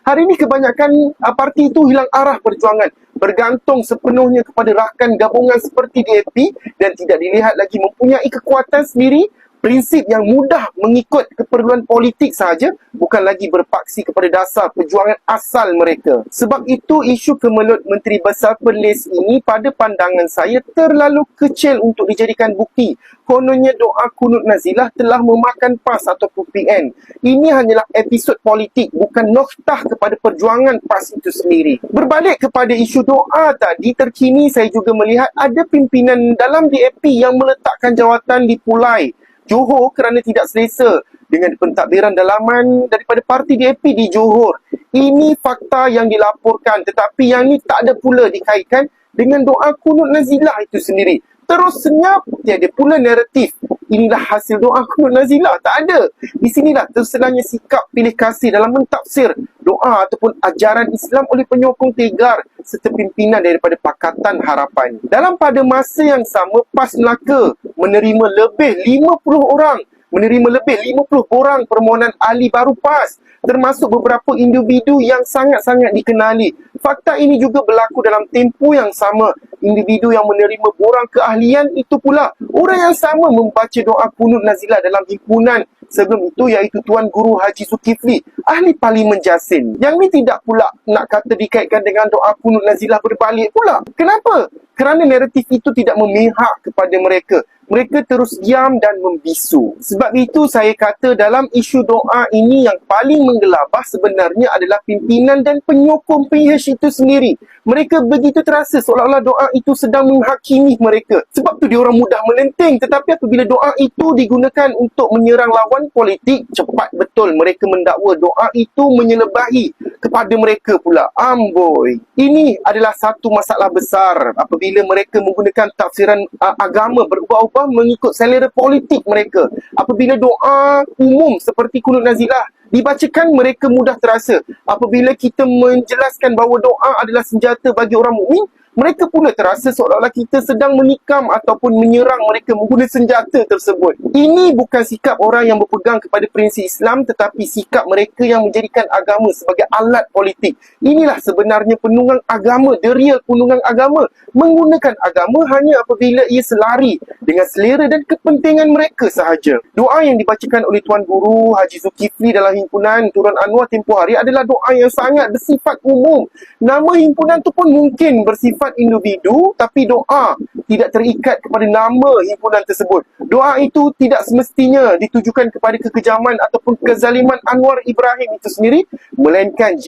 Hari ini kebanyakan parti itu hilang arah perjuangan, bergantung sepenuhnya kepada rakan gabungan seperti DAP dan tidak dilihat lagi mempunyai kekuatan sendiri, prinsip yang mudah mengikut keperluan politik sahaja, bukan lagi berpaksi kepada dasar perjuangan asal mereka. Sebab itu, isu kemelut Menteri Besar Perlis ini pada pandangan saya terlalu kecil untuk dijadikan bukti. Kononnya doa kunut nazilah telah memakan PAS ataupun PN. Ini hanyalah episod politik, bukan noktah kepada perjuangan PAS itu sendiri. Berbalik kepada isu doa tadi, terkini saya juga melihat ada pimpinan dalam DAP yang meletakkan jawatan di Pulai, Johor kerana tidak selesa dengan pentadbiran dalaman daripada parti DAP di Johor. Ini fakta yang dilaporkan, tetapi yang ni tak ada pula dikaitkan dengan doa kunut nazilah itu sendiri. Terus senyap, tiada pula naratif. Inilah hasil doa kunut nazilah. Tak ada. Di sinilah terselanya sikap pilih kasih dalam mentafsir doa ataupun ajaran Islam oleh penyokong Tegar serta pimpinan daripada Pakatan Harapan. Dalam pada masa yang sama, PAS Melaka menerima lebih 50 orang permohonan ahli baru PAS, termasuk beberapa individu yang sangat-sangat dikenali. Fakta ini juga berlaku dalam tempoh yang sama. Individu yang menerima borang keahlian itu pula orang yang sama membaca doa kunut nazilah dalam himpunan sebelum itu, iaitu Tuan Guru Haji Zulkifli, ahli Parlimen Jasin. Yang ni tidak pula nak kata dikaitkan dengan doa kunut nazilah berbalik pula. Kenapa? Kerana naratif itu tidak memihak kepada mereka. Mereka terus diam dan membisu. Sebab itu saya kata dalam isu doa ini yang paling menggelabah sebenarnya adalah pimpinan dan penyokong PH itu sendiri. Mereka begitu terasa seolah-olah doa itu sedang menghakimi mereka. Sebab tu diorang mudah melenting. Tetapi apabila doa itu digunakan untuk menyerang lawan politik, cepat betul mereka mendakwa doa itu menyelebahi kepada mereka pula. Amboi. Ini adalah satu masalah besar apabila mereka menggunakan tafsiran agama berubah-ubah mengikut selera politik mereka. Apabila doa umum seperti kunut nazilah dibacakan, mereka mudah terasa. Apabila kita menjelaskan bahawa doa adalah senjata bagi orang mukmin, mereka pula terasa seolah-olah kita sedang menikam ataupun menyerang mereka menggunakan senjata tersebut. Ini bukan sikap orang yang berpegang kepada prinsip Islam, tetapi sikap mereka yang menjadikan agama sebagai alat politik. Inilah sebenarnya penunggang agama, the real penunggang agama. Menggunakan agama hanya apabila ia selari dengan selera dan kepentingan mereka sahaja. Doa yang dibacakan oleh Tuan Guru Haji Zulkifli dalam himpunan Turun Anwar tempoh hari adalah doa yang sangat bersifat umum. Nama himpunan tu pun mungkin bersifat individu, tapi doa tidak terikat kepada nama himpunan tersebut. Doa itu tidak semestinya ditujukan kepada kekejaman ataupun kezaliman Anwar Ibrahim itu sendiri, melainkan